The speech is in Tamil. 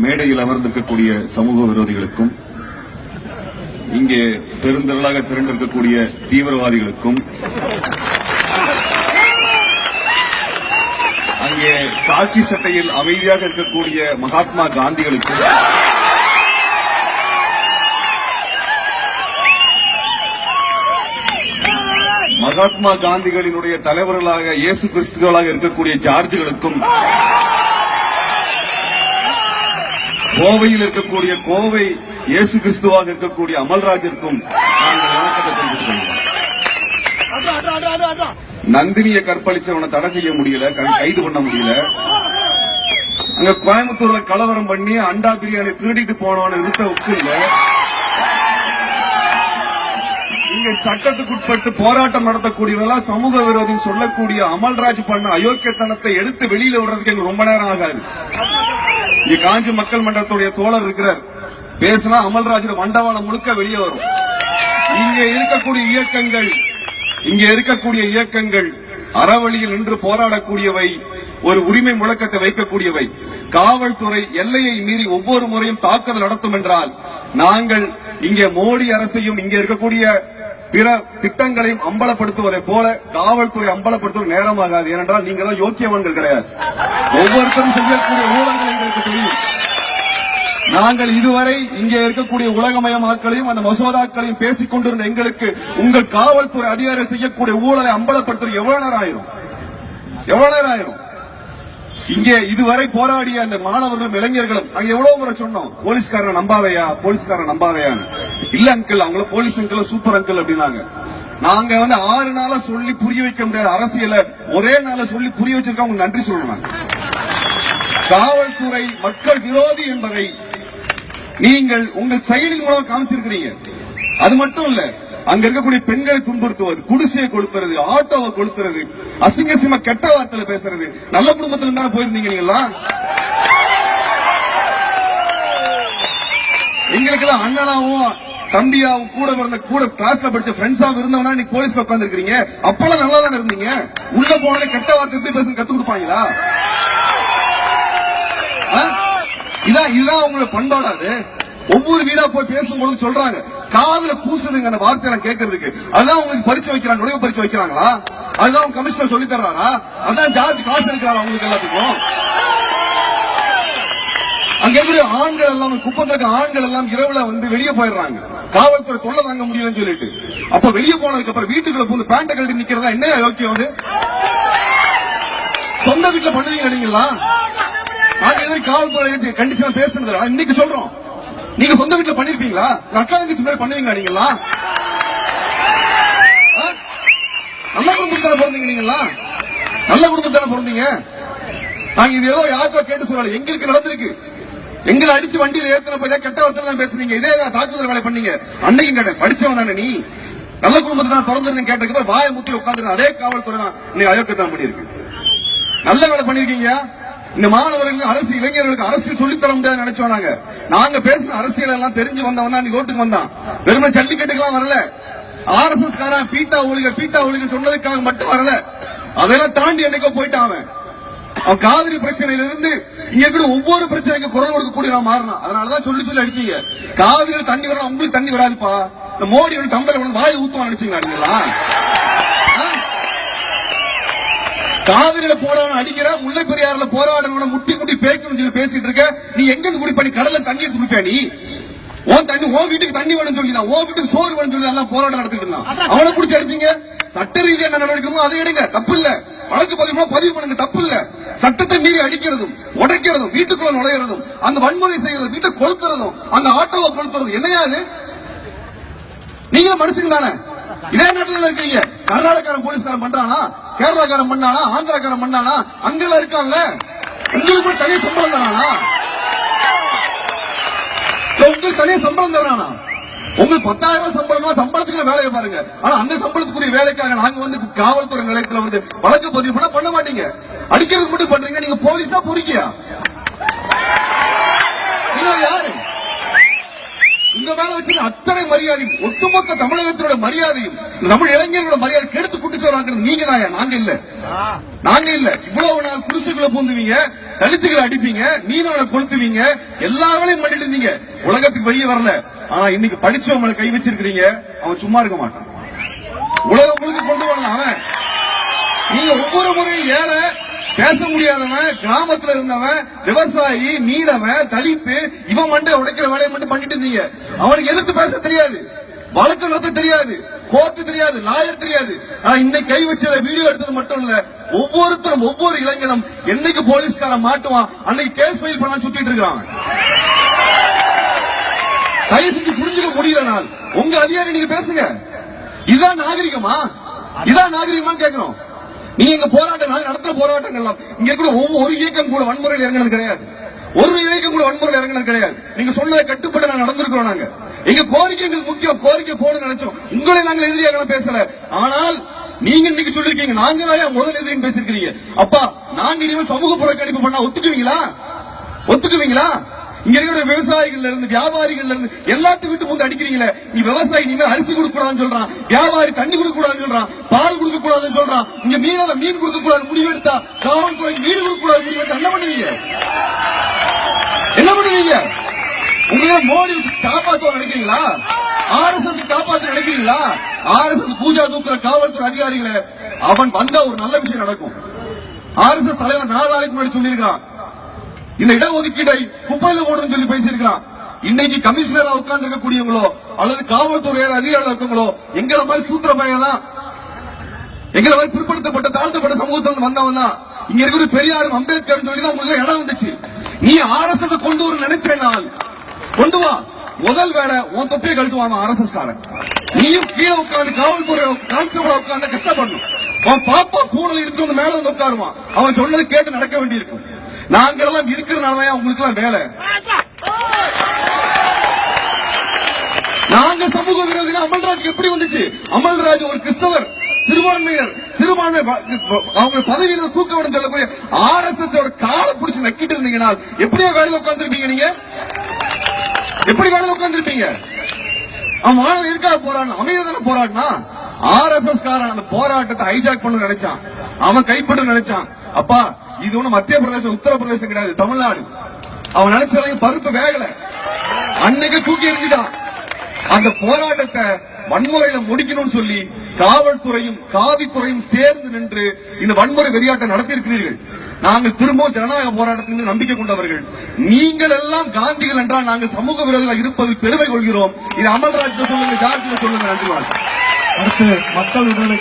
மேடையில் அமர்ந்திருக்கக்கூடிய சமூக விரோதிகளுக்கும், இங்கே பெருந்திரளாக திரண்டிருக்கக்கூடிய தீவிரவாதிகளுக்கும், அங்கே காக்கி சட்டையில் அமைதியாக இருக்கக்கூடிய மகாத்மா காந்திகளுக்கும், மகாத்மா காந்திகளினுடைய தலைவர்களாக இயேசு கிறிஸ்துவர்களாக இருக்கக்கூடிய ஜார்ஜுகளுக்கும், கோவையில் இருக்கக்கூடிய கோவை இயேசு கிறிஸ்துவாக இருக்கக்கூடிய அமல்ராஜிற்கும் நாங்கள் வணக்கத்தை தெரிவித்துக் கொள்கிறோம். நந்தினியை கற்பழிச்சவனை தடை செய்ய முடியல, கைது பண்ண முடியல. அங்க கோயம்புத்தூர்ல கலவரம் பண்ணி அண்டா பிரியாணி திருடிட்டு போனவனை நிறுத்த உட்கல. இங்க சட்டத்துக்குட்பட்டு போராட்டம் நடத்தக்கூடியவெல்லாம் சமூக விரோதின்னு சொல்லக்கூடிய அமல்ராஜ் பண்ண அயோக்கியத்தனத்தை எடுத்து வெளியில விடுறதுக்கு எங்களுக்கு ரொம்ப நேரம் ஆகாது. இங்க காஞ்சி மக்கள் மன்றத்துடைய தோழர் இருக்கிறார், பேசினா அமல்ராஜ் மண்டவாளம் முழுக்க வெளியே வரும். இங்க இருக்கக்கூடிய இயக்கங்கள் அறவழியில் நின்று போராடக்கூடியவை, ஒரு உரிமை முழக்கத்தை வைக்கக்கூடியவை. காவல்துறை எல்லையை மீறி ஒவ்வொரு முறையும் தாக்குதல் நடத்தும் என்றால் நாங்கள் இங்கே மோடி அரசையும் இங்கே இருக்கக்கூடிய பிற திட்டங்களையும் அம்பலப்படுத்துவதை போல காவல்துறை அம்பலப்படுத்துவது நேரமாகாது. ஏனென்றால் நீங்கள் யோக்கியவன்கள் கிடையாது. ஒவ்வொருத்தரும் செய்யக்கூடிய ஊழல்கள் எங்களுக்கு தெரியும். நாங்கள் இதுவரை இங்கே இருக்கக்கூடிய உலகமயமாக்களையும் அந்த மசோதாக்களையும் பேசிக் கொண்டிருந்த எங்களுக்கு உங்கள் காவல்துறை அதிகாரிகள் செய்யக்கூடிய ஊழலை அம்பலப்படுத்துவது எவ்வளவு நேரம் ஆயிரும்? இங்கே இதுவரை போராடிய அந்த மாணவர்களும் இளைஞர்களும் அங்க எவ்வளவு முறை சொன்னோம், போலீஸ்காரன் நம்பாதையா. இல்ல அங்கிள், அவங்கள போலீஸ் அங்கிள் சூப்பர் அங்கிள் அப்படின்னாங்க. நாங்க 6 நாளா சொல்லி புரிய வைக்க முடியாத அரசியலை ஒரே நாள சொல்லி புரிய வச்சிருக்கோம். நன்றி சொல்லணும். காவல்துறை மக்கள் விரோதி என்பதை நீங்கள் உங்கள் செயலி மூலம் காமிச்சிருக்கிறீங்க. அது மட்டும் இல்ல, அங்க இருக்கக்கூடிய பெண்களை துன்புறுத்துவது, குடிசையை கொடுக்கிறது, ஆட்டோவை கொடுக்கிறது, அசிங்கசியமா கெட்ட வார்த்தையில பேசுறது. நல்ல குடும்பத்துல இருந்தா போயிருந்தீங்க நீங்களா? எங்களுக்கெல்லாம் அண்ணனாவும் தம்பியாவும் கூட கிளாஸ்ல படிச்ச ஃப்ரெண்ட்ஸாவும் இருந்தவனா நீ போலீஸ்ல உட்கார்ந்து இருக்கீங்க. அப்பெல்லாம் நல்லா தானே இருந்தீங்க. உள்ள போனாலே கெட்ட வார்த்தை எப்படி பேச கத்து கொடுப்பாங்களா? இதுதான் உங்களோட பண்பாடாது. ஒவ்வொரு வீடா போய் பேசும்போது சொல்றாங்க, காதுல கூசுதுங்க அந்த வார்த்தை கேட்கறதுக்கு. அதுதான் உங்களுக்கு பரிச்சை வைக்கிறாங்க, நுழைவு பரிச்சை வைக்கிறாங்களா? அதுதான் கமிஷனர் சொல்லி தர்றாரா? அதான் ஜார்ஜ் காசு எடுக்கிறாரா உங்களுக்கு எல்லாத்துக்கும்? அங்க எப்படி ஆண்கள் எல்லாம் குப்பத்திற்கு ஆண்கள் எல்லாம் இரவுல வெளியே போயிடுறாங்க, காவல்துறை தொல்லை தாங்க முடியலன்னு சொல்லிட்டு. அப்ப வெளியே போனதுக்கு அப்புறம் வீட்டுக்குள்ள போய் பேண்ட கழட்டி நிக்கிறதா என்ன யோக்கியம்? சொந்த வீட்டுல பண்ணுவீங்க இல்லைங்களா? நாங்க எதிரி காவல்துறை கண்டிச்சு பேசுனது இன்னைக்கு சொல்றோம். நீங்க சொந்த வீட்டுல பண்ணிருப்பீங்களா? அக்கா தங்கச்சி மாதிரி பண்ணுவீங்களா? நீங்களா நல்ல குடும்பத்தான பிறந்தீங்க. நீங்களா நல்ல குடும்பத்தான பிறந்தீங்க. நாங்க இது ஏதோ யாருக்கோ கேட்டு சொல்லல, எங்களுக்கு நடந்திருக்கு. எங்களை அடிச்சு வண்டியில ஏற்கனவே போய் கெட்ட வார்த்தை தான் பேசுறீங்க. இதே தாக்குதல் வேலை பண்ணீங்க. அன்னைக்கும் கேட்டேன், படிச்சவன் தானே நீ, நல்ல குடும்பத்தை தான் பிறந்திருந்தேன் கேட்டதுக்கு வாய முத்தில உட்கார்ந்து அதே காவல்துறை தான் இன்னைக்கு அயோக்கியத்தான் பண்ணிருக்கு. நல்ல வேலை பண்ணிருக்கீங்க. இந்த மாணவர்கள் அரசு இளைஞர்களுக்கு அரசியல் சொல்லித்தர முடியாது நினைச்சோம். நாங்க பேசின அரசியல் எல்லாம் தெரிஞ்சு வந்தவன் நீ ரோட்டுக்கு வந்தான். வெறும் ஜல்லிக்கட்டுக்கெல்லாம் வரல. RSS காரன் பீட்டா ஒழிக சொன்னதுக்காக மட்டும் வரல. அதெல்லாம் தாண்டி என்னைக்கோ போயிட்டான். அவன் காவிரி பிரச்சனையில இருந்து இங்க இருக்கிற ஒவ்வொரு பிரச்சனைக்கு குரல் கொடுக்கக்கூடிய நான் மாறினான். அதனாலதான் சொல்லி அடிச்சீங்க. காவிரியில தண்ணி வரலாம், உங்களுக்கு தண்ணி வராதுப்பா. இந்த மோடி டம்பல் வாய் ஊத்துவான் நினைச்சீங்களா நீங்களா? காவிரியில போராட அடிக்கிற, முல்லை பெரியாறுல போராடணும் முட்டி பேக்கணும் சொல்லி பேசிட்டு இருக்க. நீ எங்க இருந்து குடி பண்ணி கடல்ல தண்ணியை குடிப்பா? நீ உன் வீட்டுக்கு தண்ணி வேணும்னு சொல்லி உன் வீட்டுக்கு சோறு வேணும்னு சொல்லி எல்லாம் போராட்டம் நடத்திட்டு இருந்தான். அவனை குடிச்சு அடிச்சீங்க. சட்ட ரீதியா என்ன நடக்கணுமோ அதை எடுங்க, தப்பு இல்ல. வழக்கு பதிவு பண்ணுங்க, தப்பு இல்ல. சட்டத்தை மீறி அடிக்கிறதும் உடைக்கிறதும் வீட்டுக்குள்ள நுழைகிறதும் அந்த வன்முறை செய்யறதும் வீட்டை கொளுத்துறதும் அந்த ஆட்டோவை கொளுத்துறதும் என்னையா இது? நீங்க மனுஷங்க தானே? இதே நாட்டில் இருக்கீங்க. கர்நாடகாரன் போலீஸ்காரன் பண்றானா? கேரளாக்காரன் பண்ணானா? ஆந்திராக்காரன் பண்ணானா? அங்கெல்லாம் இருக்காங்க. உங்களுக்கு தனியா சம்பளம் தரானா? உங்களுக்கு தனியா சம்பளம் தரானா? உங்களுக்கு 10,000 சம்பளம், சம்பளத்துக்கு வேலையை பாருங்க. ஆனா அந்த சம்பளத்துக்குரிய வேலைக்காக நாங்க காவல்துறை நிலையத்துல வழக்கு பதிவு பண்ண மாட்டீங்க. அடிக்கிறதுக்கு மட்டும் பண்றீங்க. நீங்க போலீஸா பொறுக்கியா? நீங்க யாரு? உங்க மேல வச்சு அத்தனை மரியாதையும் ஒட்டுமொத்த தமிழகத்தோட மரியாதையும் தமிழ் இளைஞர்களோட மரியாதை கெடுத்து குட்டிச்சோறாங்க நீங்க தான், நாங்க இல்ல. நாங்க இல்ல. இவ்வளவு நாள் குடிசுக்குள்ள பூந்துவீங்க, தலித்துகளை அடிப்பீங்க, மீனவனை கொளுத்துவீங்க, எல்லா வேலையும் பண்ணிட்டு இருந்தீங்க, உலகத்துக்கு வெளியே வரல. ஆனா இன்னைக்கு படிச்சவங்களை கை வச்சிருக்கிறீங்க, அவன் சும்மா இருக்க மாட்டான். உலகம் முழுக்க கொண்டு வரலாம் அவன். நீங்க ஒவ்வொரு முறையும் ஏழை, பேச முடியாதவன், கிராமத்துல இருந்தவன், விவசாயி, மீனவன், தலித்து, இவன் மண்டை உடைக்கிற வேலையை மட்டும் பண்ணிட்டு இருந்தீங்க. அவனுக்கு எதிர்த்து பேச தெரியாது, வழக்கு நடத்த தெரியாது, கோர்ட்டு தெரியாது, லாயர் தெரியாது. இன்னைக்கு கை வச்ச வீடியோ எடுத்தது மட்டும் இல்ல, ஒவ்வொருத்தரும் ஒவ்வொரு இளைஞனும் என்னைக்கு போலீஸ்காரன் மாட்டுவான் அன்னைக்கு கேஸ் ஃபைல் பண்ண சுத்திட்டு இருக்கான். தயவு செஞ்சு புரிஞ்சுக்க முடியலனால் உங்க அதிகாரி நீங்க பேசுங்க. இதான் நாகரிகமா? இதான் நாகரிகமான்னு கேட்கிறோம். நீங்க இங்க போராட்டம் நடத்துற போராட்டங்கள் இங்க இருக்கிற ஒவ்வொரு இயக்கம் கூட வன்முறையில் இறங்கினது கிடையாது. ஒரு இயக்கம் கூட வன்முறையில் இறங்கினது கிடையாது. நீங்க சொன்னதை கட்டுப்பட்டு நான் நடந்திருக்கிறோம். நாங்க எங்க கோரிக்கை எங்களுக்கு முக்கியம், கோரிக்கை போட நினைச்சோம். உங்களை நாங்கள் எதிரியாக பேசல. ஆனால் நீங்க இன்னைக்கு சொல்லிருக்கீங்க நாங்க தான் முதல் எதிரின்னு பேசிருக்கீங்க. அப்பா நாங்க இனிமேல் சமூக புறக்கணிப்பு பண்ணா ஒத்துக்குவீங்களா? ஒத்துக்குவீங்களா? இங்க இருக்கிற விவசாயிகள் இருந்து வியாபாரிகள் இருந்து எல்லாத்தையும் விட்டு வந்து அடிக்கிறீங்களே. நீ விவசாயி நீங்க அரிசி கொடுக்க கூடாதுன்னு சொல்றான், வியாபாரி தண்ணி கொடுக்க கூடாதுன்னு சொல்றான், பால் கொடுக்க கூடாதுன்னு சொல்றான், இங்க மீனவ மீன் கொடுக்க கூடாது முடிவெடுத்தா, காவல்துறை மீன் கொடுக்க கூடாது முடிவெடுத்தா என்ன பண்ணுவீங்க? என்ன பண்ணுவீங்க? உங்களை மோடி காப்பாற்ற நினைக்கிறீங்களா? RSS காப்பாற்ற நினைக்கிறீங்களா? RSS பூஜா தூக்குற காவல்துறை அதிகாரிகளை அவன் வந்தா ஒரு நல்ல விஷயம் நடக்கும். RSS தலைவர் 4 நாளைக்கு முன்னாடி சொல்லியிருக்கான், இந்த இடஒதுக்கீடை குப்பையில போடுன்னு சொல்லி பேசியிருக்கிறான். இன்னைக்கு கமிஷனரா உட்கார்ந்து இருக்கக்கூடியவங்களோ அல்லது காவல்துறை அதிகாரிகள் இருக்கவங்களோ எங்களை மாதிரி சூத்திர பையன் தான், எங்களை மாதிரி பிற்படுத்தப்பட்ட தாழ்த்தப்பட்ட சமூகத்திலிருந்து வந்தவன் தான். இங்க இருக்கிற பெரியாரும் அம்பேத்கர் சொல்லி தான் உங்களுக்கு இடம் வந்துச்சு. நீ RSS கொண்டு வர நினைச்சேனால் கொண்டு வா. முதல் வேலை உன் தொப்பியை கழட்டுவான் RSS காரன். நீயும் கீழே உட்கார்ந்து காவல்துறை கான்ஸ்டபிள் உட்கார்ந்து கஷ்டப்படணும். அவன் பாப்பா பூனல் எடுத்து வந்து மேல வந்து உட்காருவான். அவன் சொன்னது கேட்டு நடக்க வேண்டியிருக்கும். நாங்கள் எல்லாம் இருக்கிறனாலதான் உங்களுக்கு எல்லாம் வேலை. நாங்க சமூக விரோதிகள். அமல்ராஜ் எப்படி வந்துச்சு? அமல்ராஜ் ஒரு கிறிஸ்தவர், சிறுபான்மையினர், சிறுபான்மை அவங்க பதவியில தூக்க வேண்டும் சொல்லக்கூடிய RSS காலை பிடிச்சு நக்கிட்டு இருந்தீங்கன்னா எப்படியா வேலையில உட்கார்ந்துருப்பீங்க? நீங்க எப்படி வேலையில உட்கார்ந்துருப்பீங்க? அவன் மாணவன் இருக்காக போராட்டம் அமைதியான போராட்டம். RSS காரன் அந்த போராட்டத்தை ஹைஜாக் பண்ண நினைச்சான், அவன் கைப்பற்ற நினைச்சான். அப்பா இது ஒண்ணு மத்திய பிரதேசம் உத்தரப்பிரதேசம் கிடையாது, தமிழ்நாடு. அவன் நினைச்சதையும் பருப்பு வேகல, அன்னைக்கு தூக்கி எறிஞ்சிட்டான். அந்த போராட்டத்தை வன்முறையில முடிக்கணும்னு சொல்லி காவல்துறையும் காவித்துறையும் சேர்ந்து நின்று இந்த வன்முறை வெறியாட்டம் நடத்தியிருக்கிறீர்கள். நாங்கள் திரும்பவும் ஜனநாயக போராட்டத்தின் நம்பிக்கை கொண்டவர்கள். நீங்கள் எல்லாம் காந்திகள் என்றால் நாங்கள் சமூக விரோதிகள் இருப்பதில் பெருமை கொள்கிறோம். இது அமல்ராஜ் சொல்லுங்க, ஜார்ஜ் சொல்லுங்க. நன்றி. அடுத்து மக்கள் விடுதலை